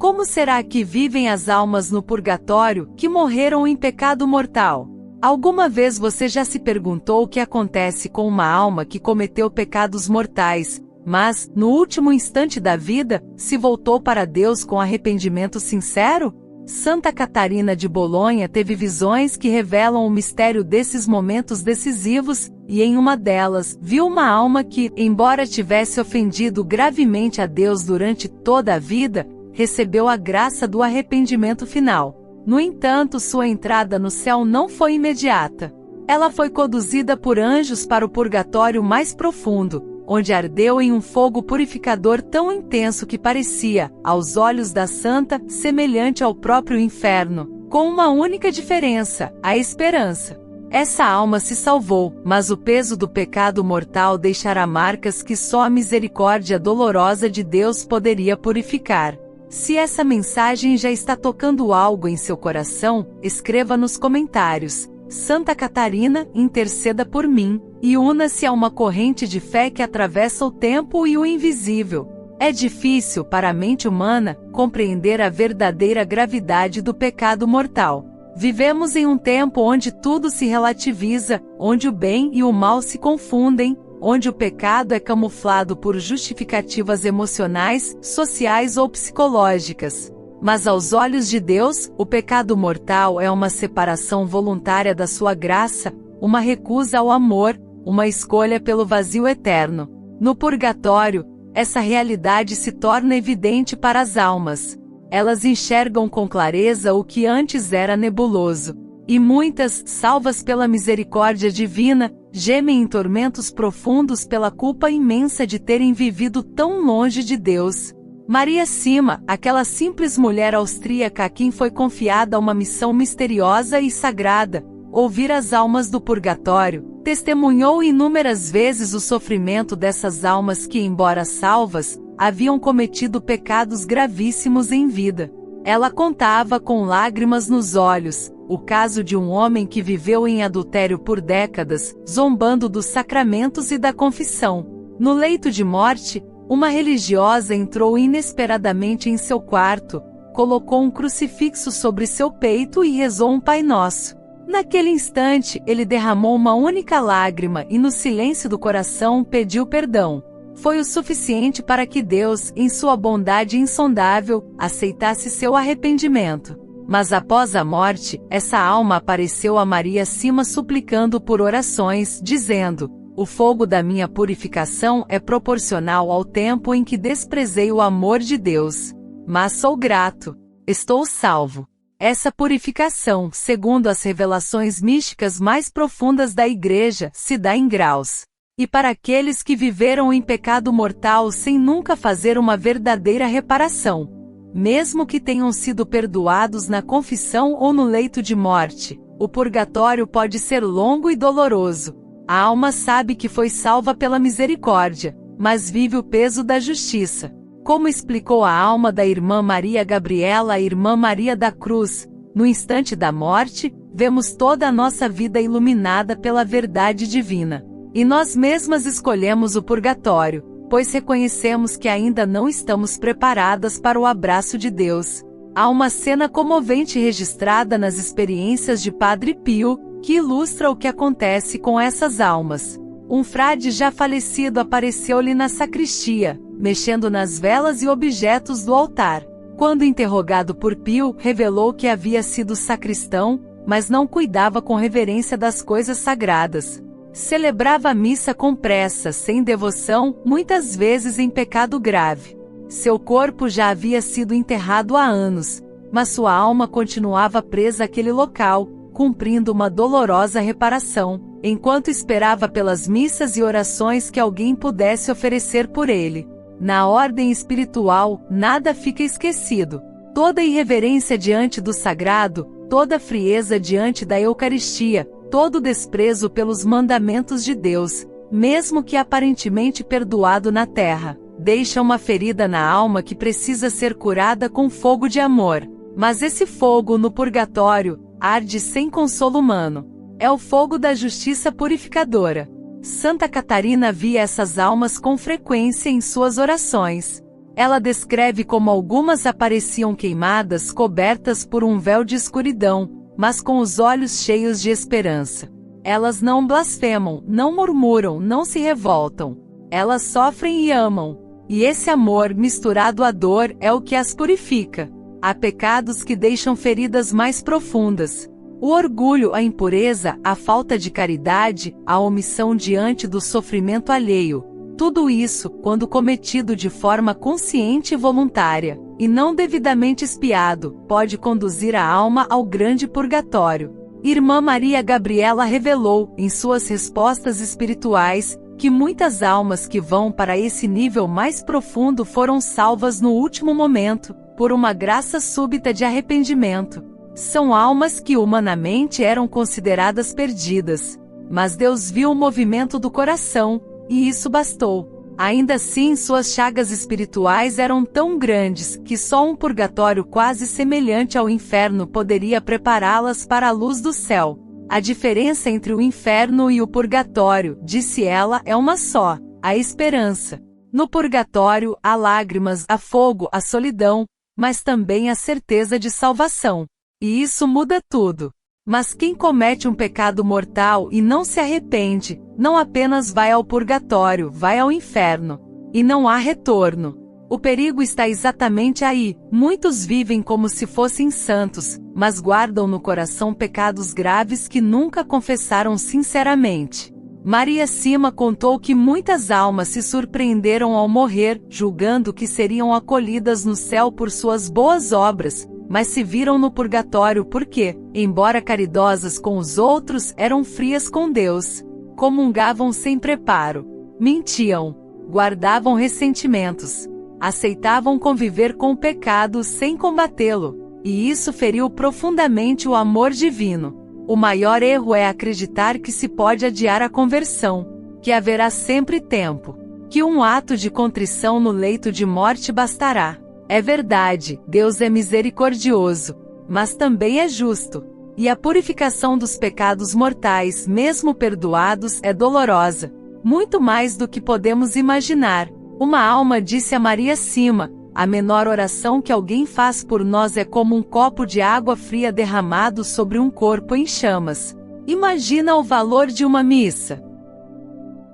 Como será que vivem as almas no purgatório que morreram em pecado mortal? Alguma vez você já se perguntou o que acontece com uma alma que cometeu pecados mortais, mas, no último instante da vida, se voltou para Deus com arrependimento sincero? Santa Catarina de Bolonha teve visões que revelam o mistério desses momentos decisivos, e em uma delas, viu uma alma que, embora tivesse ofendido gravemente a Deus durante toda a vida, recebeu a graça do arrependimento final. No entanto, sua entrada no céu não foi imediata. Ela foi conduzida por anjos para o purgatório mais profundo, onde ardeu em um fogo purificador tão intenso que parecia, aos olhos da santa, semelhante ao próprio inferno, com uma única diferença: a esperança. Essa alma se salvou, mas o peso do pecado mortal deixará marcas que só a misericórdia dolorosa de Deus poderia purificar. Se essa mensagem já está tocando algo em seu coração, escreva nos comentários: Santa Catarina, interceda por mim, e una-se a uma corrente de fé que atravessa o tempo e o invisível. É difícil para a mente humana compreender a verdadeira gravidade do pecado mortal. Vivemos em um tempo onde tudo se relativiza, onde o bem e o mal se confundem, onde o pecado é camuflado por justificativas emocionais, sociais ou psicológicas. Mas aos olhos de Deus, o pecado mortal é uma separação voluntária da sua graça, uma recusa ao amor, uma escolha pelo vazio eterno. No purgatório, essa realidade se torna evidente para as almas. Elas enxergam com clareza o que antes era nebuloso. E muitas, salvas pela misericórdia divina, gemem em tormentos profundos pela culpa imensa de terem vivido tão longe de Deus. Maria Sima, aquela simples mulher austríaca a quem foi confiada uma missão misteriosa e sagrada, ouvir as almas do purgatório, testemunhou inúmeras vezes o sofrimento dessas almas que, embora salvas, haviam cometido pecados gravíssimos em vida. Ela contava com lágrimas nos olhos o caso de um homem que viveu em adultério por décadas, zombando dos sacramentos e da confissão. No leito de morte, uma religiosa entrou inesperadamente em seu quarto, colocou um crucifixo sobre seu peito e rezou um Pai Nosso. Naquele instante, ele derramou uma única lágrima e, no silêncio do coração, pediu perdão. Foi o suficiente para que Deus, em sua bondade insondável, aceitasse seu arrependimento. Mas após a morte, essa alma apareceu a Maria Sima suplicando por orações, dizendo: o fogo da minha purificação é proporcional ao tempo em que desprezei o amor de Deus. Mas sou grato. Estou salvo. Essa purificação, segundo as revelações místicas mais profundas da Igreja, se dá em graus. E para aqueles que viveram em pecado mortal sem nunca fazer uma verdadeira reparação, mesmo que tenham sido perdoados na confissão ou no leito de morte, o purgatório pode ser longo e doloroso. A alma sabe que foi salva pela misericórdia, mas vive o peso da justiça. Como explicou a alma da irmã Maria Gabriela, a irmã Maria da Cruz, no instante da morte, vemos toda a nossa vida iluminada pela verdade divina. E nós mesmas escolhemos o purgatório, pois reconhecemos que ainda não estamos preparadas para o abraço de Deus. Há uma cena comovente registrada nas experiências de Padre Pio, que ilustra o que acontece com essas almas. Um frade já falecido apareceu-lhe na sacristia, mexendo nas velas e objetos do altar. Quando interrogado por Pio, revelou que havia sido sacristão, mas não cuidava com reverência das coisas sagradas. Celebrava a missa com pressa, sem devoção, muitas vezes em pecado grave. Seu corpo já havia sido enterrado há anos, mas sua alma continuava presa àquele local, cumprindo uma dolorosa reparação, enquanto esperava pelas missas e orações que alguém pudesse oferecer por ele. Na ordem espiritual, nada fica esquecido. Toda irreverência diante do sagrado, toda frieza diante da Eucaristia, todo desprezo pelos mandamentos de Deus, mesmo que aparentemente perdoado na terra, deixa uma ferida na alma que precisa ser curada com fogo de amor. Mas esse fogo no purgatório arde sem consolo humano. É o fogo da justiça purificadora. Santa Catarina via essas almas com frequência em suas orações. Ela descreve como algumas apareciam queimadas, cobertas por um véu de escuridão, mas com os olhos cheios de esperança. Elas não blasfemam, não murmuram, não se revoltam. Elas sofrem e amam. E esse amor misturado à dor é o que as purifica. Há pecados que deixam feridas mais profundas. O orgulho, a impureza, a falta de caridade, a omissão diante do sofrimento alheio. Tudo isso, quando cometido de forma consciente e voluntária, e não devidamente espiado, pode conduzir a alma ao grande purgatório. Irmã Maria Gabriela revelou, em suas respostas espirituais, que muitas almas que vão para esse nível mais profundo foram salvas no último momento, por uma graça súbita de arrependimento. São almas que humanamente eram consideradas perdidas. Mas Deus viu o movimento do coração, e isso bastou. Ainda assim, suas chagas espirituais eram tão grandes que só um purgatório quase semelhante ao inferno poderia prepará-las para a luz do céu. A diferença entre o inferno e o purgatório, disse ela, é uma só: a esperança. No purgatório, há lágrimas, há fogo, há solidão, mas também a certeza de salvação. E isso muda tudo. Mas quem comete um pecado mortal e não se arrepende, não apenas vai ao purgatório, vai ao inferno. E não há retorno. O perigo está exatamente aí. Muitos vivem como se fossem santos, mas guardam no coração pecados graves que nunca confessaram sinceramente. Maria Sima contou que muitas almas se surpreenderam ao morrer, julgando que seriam acolhidas no céu por suas boas obras, mas se viram no purgatório porque, embora caridosas com os outros, eram frias com Deus. Comungavam sem preparo. Mentiam. Guardavam ressentimentos. Aceitavam conviver com o pecado sem combatê-lo. E isso feriu profundamente o amor divino. O maior erro é acreditar que se pode adiar a conversão, que haverá sempre tempo, que um ato de contrição no leito de morte bastará. É verdade, Deus é misericordioso, mas também é justo. E a purificação dos pecados mortais, mesmo perdoados, é dolorosa. Muito mais do que podemos imaginar. Uma alma disse a Maria Sima: a menor oração que alguém faz por nós é como um copo de água fria derramado sobre um corpo em chamas. Imagina o valor de uma missa.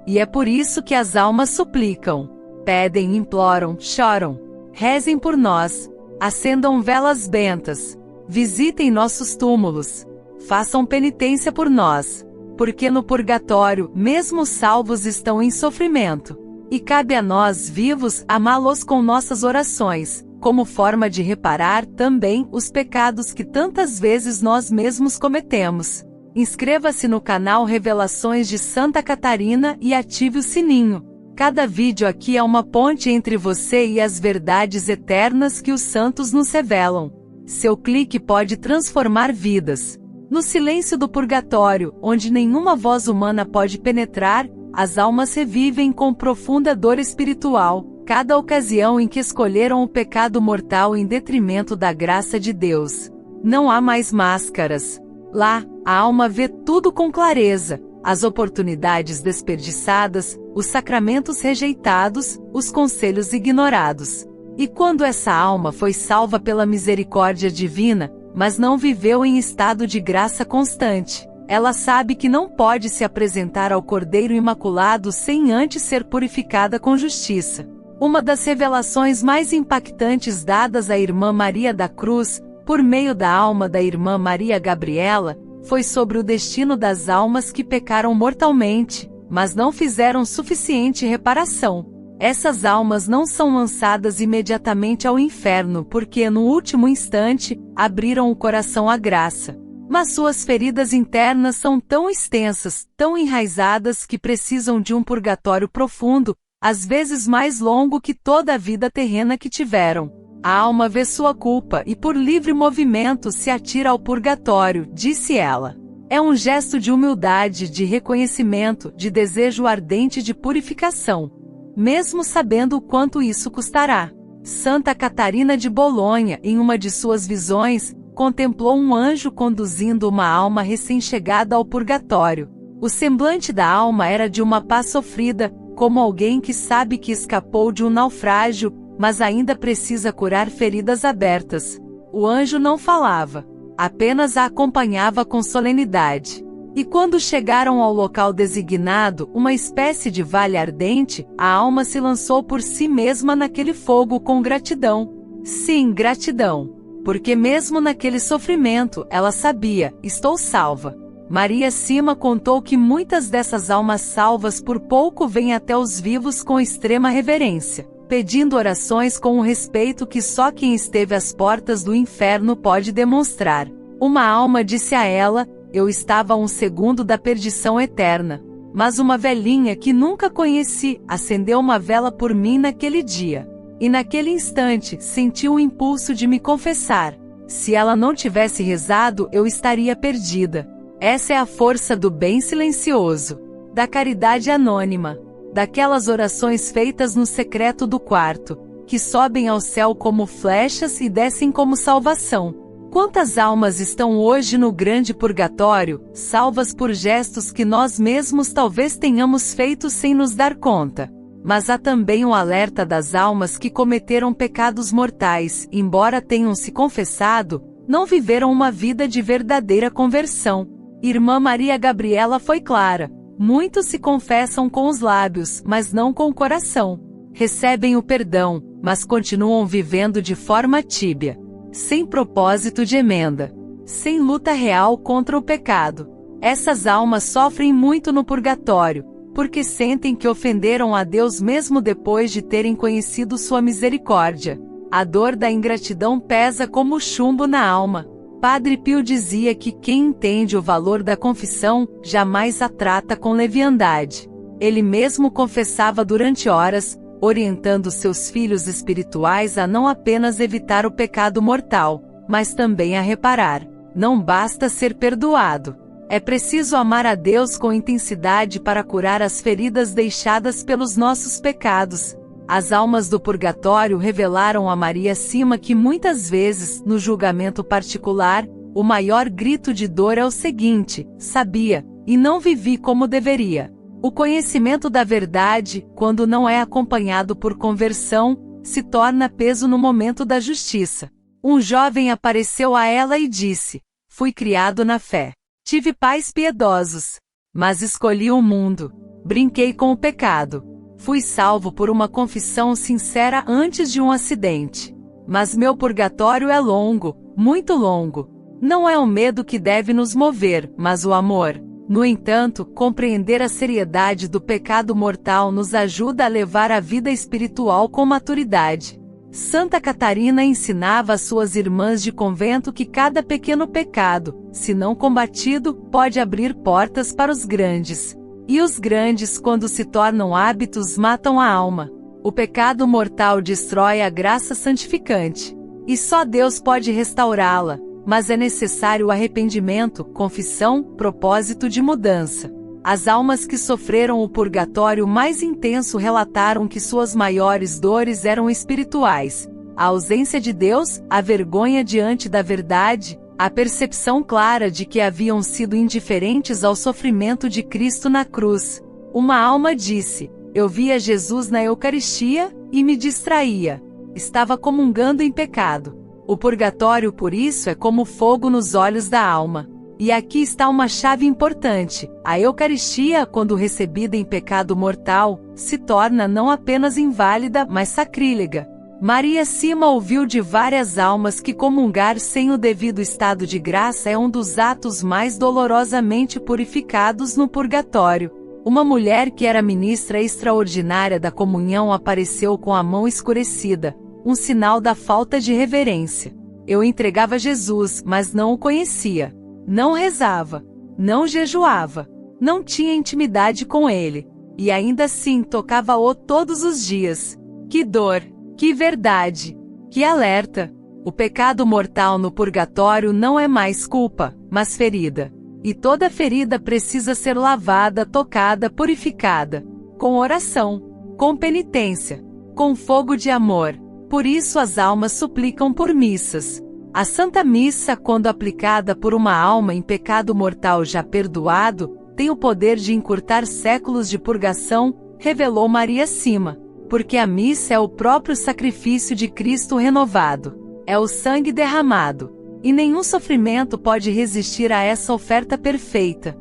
E é por isso que as almas suplicam, pedem, imploram, choram. Rezem por nós, acendam velas bentas, visitem nossos túmulos, façam penitência por nós, porque no purgatório, mesmo os salvos estão em sofrimento. E cabe a nós vivos amá-los com nossas orações, como forma de reparar também os pecados que tantas vezes nós mesmos cometemos. Inscreva-se no canal Revelações de Santa Catarina e ative o sininho. Cada vídeo aqui é uma ponte entre você e as verdades eternas que os santos nos revelam. Seu clique pode transformar vidas. No silêncio do purgatório, onde nenhuma voz humana pode penetrar, as almas revivem com profunda dor espiritual, cada ocasião em que escolheram o pecado mortal em detrimento da graça de Deus. Não há mais máscaras. Lá, a alma vê tudo com clareza, as oportunidades desperdiçadas, os sacramentos rejeitados, os conselhos ignorados. E quando essa alma foi salva pela misericórdia divina, mas não viveu em estado de graça constante, ela sabe que não pode se apresentar ao Cordeiro Imaculado sem antes ser purificada com justiça. Uma das revelações mais impactantes dadas à Irmã Maria da Cruz, por meio da alma da Irmã Maria Gabriela, foi sobre o destino das almas que pecaram mortalmente, mas não fizeram suficiente reparação. Essas almas não são lançadas imediatamente ao inferno porque, no último instante, abriram o coração à graça. Mas suas feridas internas são tão extensas, tão enraizadas que precisam de um purgatório profundo, às vezes mais longo que toda a vida terrena que tiveram. A alma vê sua culpa e por livre movimento se atira ao purgatório, disse ela. É um gesto de humildade, de reconhecimento, de desejo ardente de purificação. Mesmo sabendo o quanto isso custará. Santa Catarina de Bolonha, em uma de suas visões, contemplou um anjo conduzindo uma alma recém-chegada ao purgatório. O semblante da alma era de uma paz sofrida, como alguém que sabe que escapou de um naufrágio, mas ainda precisa curar feridas abertas. O anjo não falava, apenas a acompanhava com solenidade. E quando chegaram ao local designado, uma espécie de vale ardente, a alma se lançou por si mesma naquele fogo com gratidão. Sim, gratidão. Porque mesmo naquele sofrimento, ela sabia, estou salva. Maria Sima contou que muitas dessas almas salvas por pouco vêm até os vivos com extrema reverência, pedindo orações com um respeito que só quem esteve às portas do inferno pode demonstrar. Uma alma disse a ela: eu estava a 1 segundo da perdição eterna. Mas uma velhinha que nunca conheci, acendeu uma vela por mim naquele dia. E naquele instante, senti o impulso de me confessar. Se ela não tivesse rezado, eu estaria perdida. Essa é a força do bem silencioso, da caridade anônima, daquelas orações feitas no secreto do quarto, que sobem ao céu como flechas e descem como salvação. Quantas almas estão hoje no grande purgatório, salvas por gestos que nós mesmos talvez tenhamos feito sem nos dar conta? Mas há também o alerta das almas que cometeram pecados mortais, embora tenham se confessado, não viveram uma vida de verdadeira conversão. Irmã Maria Gabriela foi clara: muitos se confessam com os lábios, mas não com o coração. Recebem o perdão, mas continuam vivendo de forma tíbia, sem propósito de emenda, sem luta real contra o pecado. Essas almas sofrem muito no purgatório, porque sentem que ofenderam a Deus mesmo depois de terem conhecido sua misericórdia. A dor da ingratidão pesa como chumbo na alma. Padre Pio dizia que quem entende o valor da confissão, jamais a trata com leviandade. Ele mesmo confessava durante horas, orientando seus filhos espirituais a não apenas evitar o pecado mortal, mas também a reparar. Não basta ser perdoado. É preciso amar a Deus com intensidade para curar as feridas deixadas pelos nossos pecados. As almas do purgatório revelaram a Maria Sima que muitas vezes, no julgamento particular, o maior grito de dor é o seguinte: sabia, e não vivi como deveria. O conhecimento da verdade, quando não é acompanhado por conversão, se torna peso no momento da justiça. Um jovem apareceu a ela e disse: fui criado na fé. Tive pais piedosos, mas escolhi o mundo. Brinquei com o pecado. Fui salvo por uma confissão sincera antes de um acidente. Mas meu purgatório é longo, muito longo. Não é o medo que deve nos mover, mas o amor. No entanto, compreender a seriedade do pecado mortal nos ajuda a levar a vida espiritual com maturidade. Santa Catarina ensinava às suas irmãs de convento que cada pequeno pecado, se não combatido, pode abrir portas para os grandes. E os grandes, quando se tornam hábitos, matam a alma. O pecado mortal destrói a graça santificante. E só Deus pode restaurá-la, mas é necessário arrependimento, confissão, propósito de mudança. As almas que sofreram o purgatório mais intenso relataram que suas maiores dores eram espirituais: a ausência de Deus, a vergonha diante da verdade, a percepção clara de que haviam sido indiferentes ao sofrimento de Cristo na cruz. Uma alma disse: eu via Jesus na Eucaristia, e me distraía. Estava comungando em pecado. O purgatório, por isso, é como fogo nos olhos da alma. E aqui está uma chave importante: a Eucaristia, quando recebida em pecado mortal, se torna não apenas inválida, mas sacrílega. Maria Sima ouviu de várias almas que comungar sem o devido estado de graça é um dos atos mais dolorosamente purificados no purgatório. Uma mulher que era ministra extraordinária da comunhão apareceu com a mão escurecida, um sinal da falta de reverência. Eu entregava Jesus, mas não o conhecia. Não rezava, não jejuava, não tinha intimidade com ele. E ainda assim tocava-o todos os dias. Que dor! Que verdade! Que alerta! O pecado mortal no purgatório não é mais culpa, mas ferida. E toda ferida precisa ser lavada, tocada, purificada. Com oração, com penitência, com fogo de amor. Por isso as almas suplicam por missas. A Santa Missa, quando aplicada por uma alma em pecado mortal já perdoado, tem o poder de encurtar séculos de purgação, revelou Maria Sima. porque a missa é o próprio sacrifício de Cristo renovado. É o sangue derramado. E nenhum sofrimento pode resistir a essa oferta perfeita.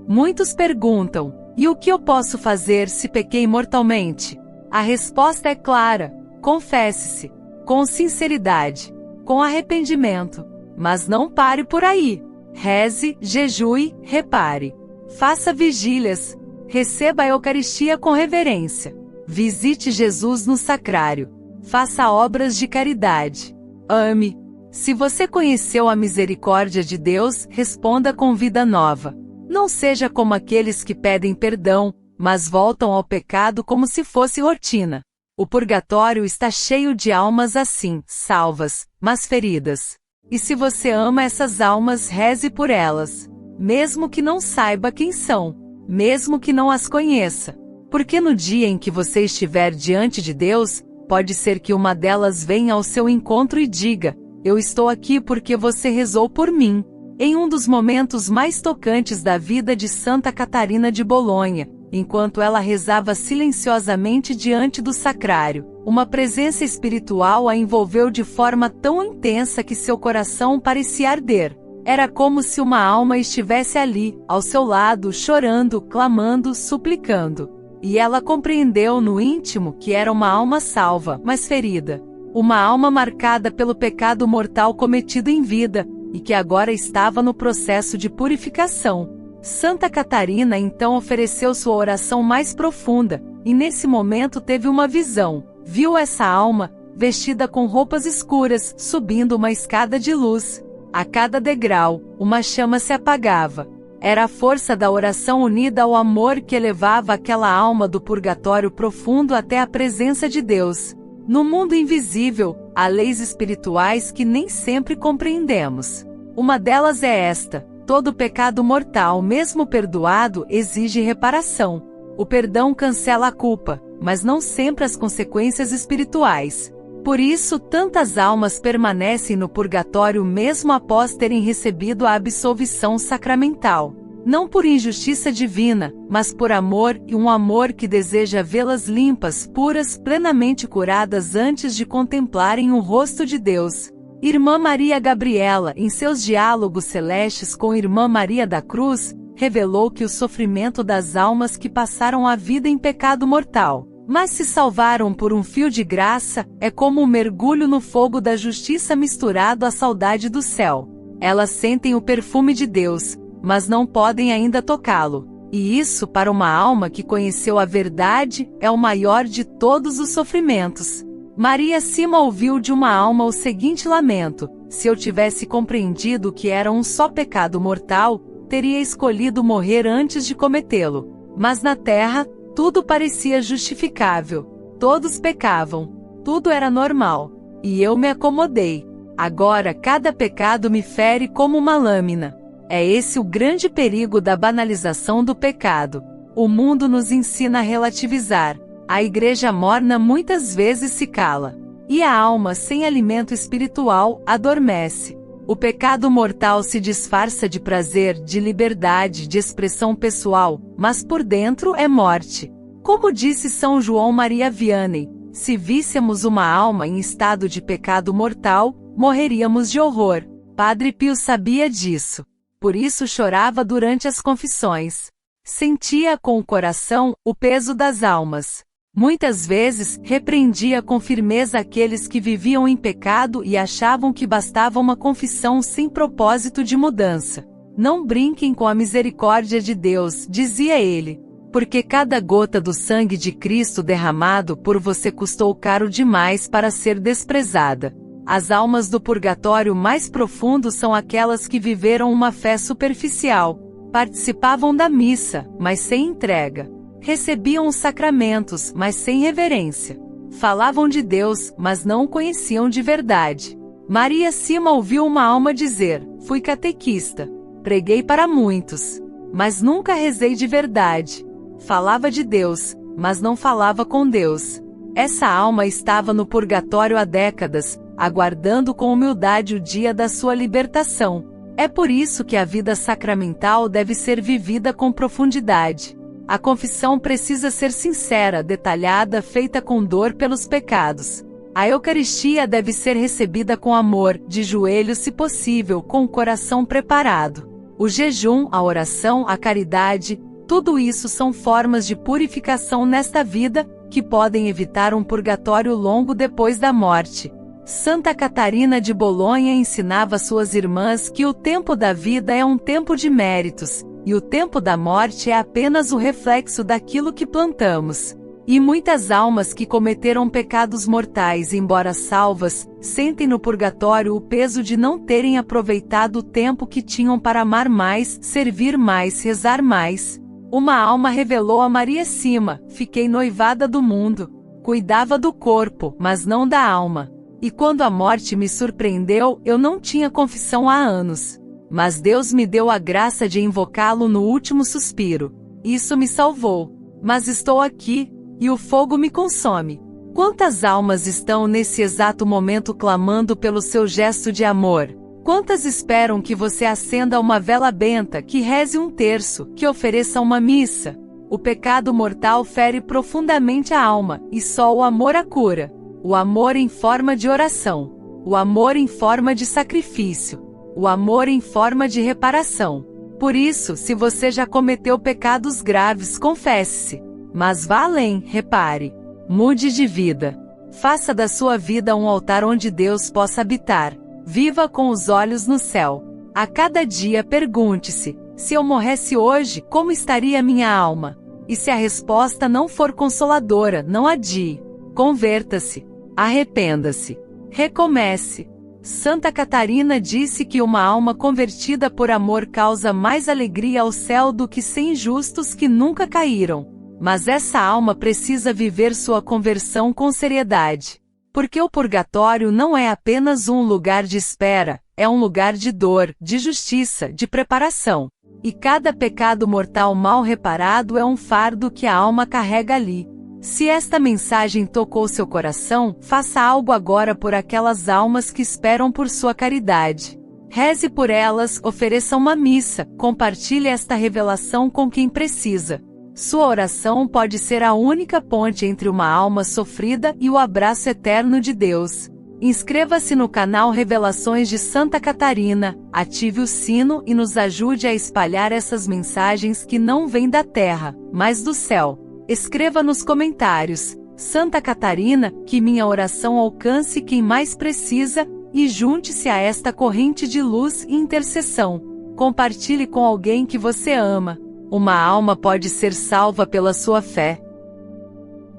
Muitos perguntam: e o que eu posso fazer se pequei mortalmente? A resposta é clara: confesse-se, com sinceridade, com arrependimento. Mas não pare por aí. Reze, jejue, repare. Faça vigílias. Receba a Eucaristia com reverência. Visite Jesus no sacrário. Faça obras de caridade. Ame. Se você conheceu a misericórdia de Deus, responda com vida nova. Não seja como aqueles que pedem perdão, mas voltam ao pecado como se fosse rotina. O purgatório está cheio de almas assim, salvas, mas feridas. E se você ama essas almas, reze por elas. Mesmo que não saiba quem são. Mesmo que não as conheça. Porque no dia em que você estiver diante de Deus, pode ser que uma delas venha ao seu encontro e diga: eu estou aqui porque você rezou por mim. Em um dos momentos mais tocantes da vida de Santa Catarina de Bolonha, enquanto ela rezava silenciosamente diante do sacrário, uma presença espiritual a envolveu de forma tão intensa que seu coração parecia arder. Era como se uma alma estivesse ali, ao seu lado, chorando, clamando, suplicando. E ela compreendeu no íntimo que era uma alma salva, mas ferida. Uma alma marcada pelo pecado mortal cometido em vida, e que agora estava no processo de purificação. Santa Catarina então ofereceu sua oração mais profunda, e nesse momento teve uma visão. Viu essa alma, vestida com roupas escuras, subindo uma escada de luz. A cada degrau, uma chama se apagava. Era a força da oração unida ao amor que elevava aquela alma do purgatório profundo até a presença de Deus. No mundo invisível, há leis espirituais que nem sempre compreendemos. Uma delas é esta: todo pecado mortal, mesmo perdoado, exige reparação. O perdão cancela a culpa, mas não sempre as consequências espirituais. Por isso, tantas almas permanecem no purgatório mesmo após terem recebido a absolvição sacramental. Não por injustiça divina, mas por amor, e um amor que deseja vê-las limpas, puras, plenamente curadas antes de contemplarem o rosto de Deus. Irmã Maria Gabriela, em seus diálogos celestes com Irmã Maria da Cruz, revelou que o sofrimento das almas que passaram a vida em pecado mortal, mas se salvaram por um fio de graça, é como um mergulho no fogo da justiça misturado à saudade do céu. Elas sentem o perfume de Deus, mas não podem ainda tocá-lo. E isso, para uma alma que conheceu a verdade, é o maior de todos os sofrimentos. Maria Cima ouviu de uma alma o seguinte lamento: se eu tivesse compreendido que era um só pecado mortal, teria escolhido morrer antes de cometê-lo. Mas na terra, tudo parecia justificável. Todos pecavam. Tudo era normal. E eu me acomodei. Agora cada pecado me fere como uma lâmina. É esse o grande perigo da banalização do pecado. O mundo nos ensina a relativizar. A igreja morna muitas vezes se cala. E a alma sem alimento espiritual adormece. O pecado mortal se disfarça de prazer, de liberdade, de expressão pessoal, mas por dentro é morte. Como disse São João Maria Vianney, se víssemos uma alma em estado de pecado mortal, morreríamos de horror. Padre Pio sabia disso. Por isso chorava durante as confissões. Sentia com o coração o peso das almas. Muitas vezes, repreendia com firmeza aqueles que viviam em pecado e achavam que bastava uma confissão sem propósito de mudança. Não brinquem com a misericórdia de Deus, dizia ele, porque cada gota do sangue de Cristo derramado por você custou caro demais para ser desprezada. As almas do purgatório mais profundo são aquelas que viveram uma fé superficial, participavam da missa, mas sem entrega. Recebiam os sacramentos, mas sem reverência. Falavam de Deus, mas não o conheciam de verdade. Maria Cima ouviu uma alma dizer: fui catequista. Preguei para muitos, mas nunca rezei de verdade. Falava de Deus, mas não falava com Deus. Essa alma estava no purgatório há décadas, aguardando com humildade o dia da sua libertação. É por isso que a vida sacramental deve ser vivida com profundidade. A confissão precisa ser sincera, detalhada, feita com dor pelos pecados. A Eucaristia deve ser recebida com amor, de joelhos se possível, com o coração preparado. O jejum, a oração, a caridade, tudo isso são formas de purificação nesta vida, que podem evitar um purgatório longo depois da morte. Santa Catarina de Bolonha ensinava suas irmãs que o tempo da vida é um tempo de méritos, e o tempo da morte é apenas o reflexo daquilo que plantamos. E muitas almas que cometeram pecados mortais, embora salvas, sentem no purgatório o peso de não terem aproveitado o tempo que tinham para amar mais, servir mais, rezar mais. Uma alma revelou a Maria Cima: fiquei noivada do mundo. Cuidava do corpo, mas não da alma. E quando a morte me surpreendeu, eu não tinha confissão há anos. Mas Deus me deu a graça de invocá-lo no último suspiro. Isso me salvou. Mas estou aqui, e o fogo me consome. Quantas almas estão nesse exato momento clamando pelo seu gesto de amor? Quantas esperam que você acenda uma vela benta, que reze um terço, que ofereça uma missa? O pecado mortal fere profundamente a alma, e só o amor a cura. O amor em forma de oração. O amor em forma de sacrifício. O amor em forma de reparação. Por isso, se você já cometeu pecados graves, confesse-se. Mas vá além, repare. Mude de vida. Faça da sua vida um altar onde Deus possa habitar. Viva com os olhos no céu. A cada dia pergunte-se: se eu morresse hoje, como estaria minha alma? E se a resposta não for consoladora, não adie. Converta-se. Arrependa-se. Recomece. Santa Catarina disse que uma alma convertida por amor causa mais alegria ao céu do que 100 justos que nunca caíram. Mas essa alma precisa viver sua conversão com seriedade. Porque o purgatório não é apenas um lugar de espera, é um lugar de dor, de justiça, de preparação. E cada pecado mortal mal reparado é um fardo que a alma carrega ali. Se esta mensagem tocou seu coração, faça algo agora por aquelas almas que esperam por sua caridade. Reze por elas, ofereça uma missa, compartilhe esta revelação com quem precisa. Sua oração pode ser a única ponte entre uma alma sofrida e o abraço eterno de Deus. Inscreva-se no canal Revelações de Santa Catarina, ative o sino e nos ajude a espalhar essas mensagens que não vêm da terra, mas do céu. Escreva nos comentários: Santa Catarina, que minha oração alcance quem mais precisa, e junte-se a esta corrente de luz e intercessão. Compartilhe com alguém que você ama. Uma alma pode ser salva pela sua fé.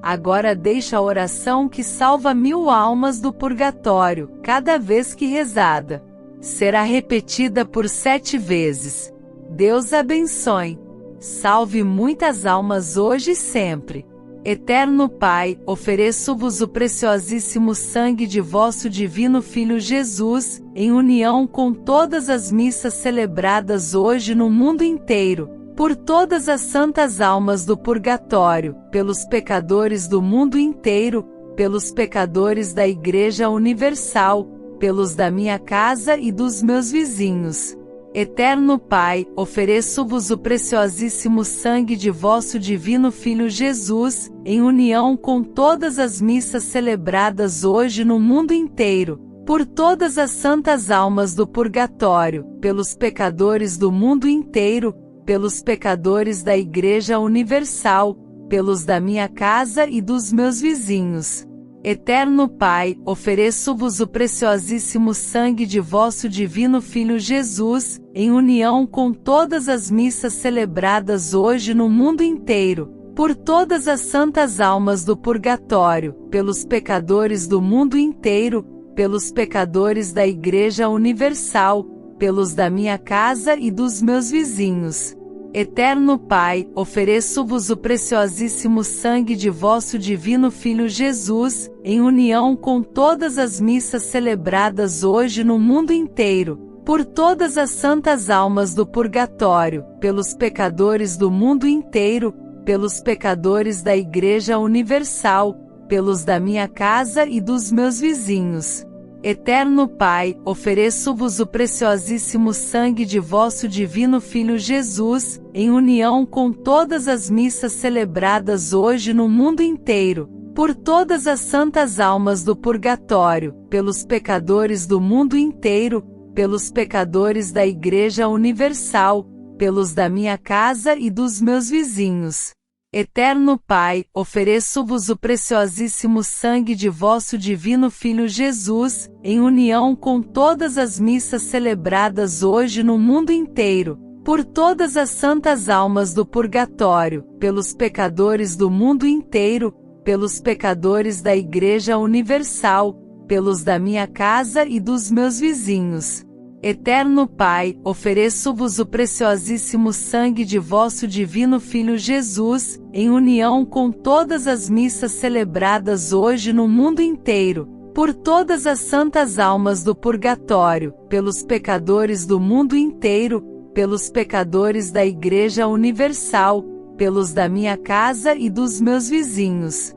Agora deixa a oração que salva 1000 almas do purgatório, cada vez que rezada. Será repetida por 7 vezes. Deus abençoe. Salve muitas almas hoje e sempre. Eterno Pai, ofereço-vos o preciosíssimo sangue de vosso divino Filho Jesus, em união com todas as missas celebradas hoje no mundo inteiro, por todas as santas almas do purgatório, pelos pecadores do mundo inteiro, pelos pecadores da Igreja Universal, pelos da minha casa e dos meus vizinhos. Eterno Pai, ofereço-vos o preciosíssimo sangue de vosso divino Filho Jesus, em união com todas as missas celebradas hoje no mundo inteiro, por todas as santas almas do purgatório, pelos pecadores do mundo inteiro, pelos pecadores da Igreja Universal, pelos da minha casa e dos meus vizinhos. Eterno Pai, ofereço-vos o preciosíssimo sangue de vosso divino Filho Jesus, em união com todas as missas celebradas hoje no mundo inteiro, por todas as santas almas do purgatório, pelos pecadores do mundo inteiro, pelos pecadores da Igreja Universal, pelos da minha casa e dos meus vizinhos. Eterno Pai, ofereço-vos o preciosíssimo sangue de vosso divino Filho Jesus, em união com todas as missas celebradas hoje no mundo inteiro, por todas as santas almas do purgatório, pelos pecadores do mundo inteiro, pelos pecadores da Igreja Universal, pelos da minha casa e dos meus vizinhos. Eterno Pai, ofereço-vos o preciosíssimo sangue de vosso divino Filho Jesus, em união com todas as missas celebradas hoje no mundo inteiro, por todas as santas almas do purgatório, pelos pecadores do mundo inteiro, pelos pecadores da Igreja Universal, pelos da minha casa e dos meus vizinhos. Eterno Pai, ofereço-vos o preciosíssimo sangue de vosso divino Filho Jesus, em união com todas as missas celebradas hoje no mundo inteiro, por todas as santas almas do purgatório, pelos pecadores do mundo inteiro, pelos pecadores da Igreja Universal, pelos da minha casa e dos meus vizinhos. Eterno Pai, ofereço-vos o preciosíssimo sangue de vosso divino Filho Jesus, em união com todas as missas celebradas hoje no mundo inteiro, por todas as santas almas do purgatório, pelos pecadores do mundo inteiro, pelos pecadores da Igreja Universal, pelos da minha casa e dos meus vizinhos.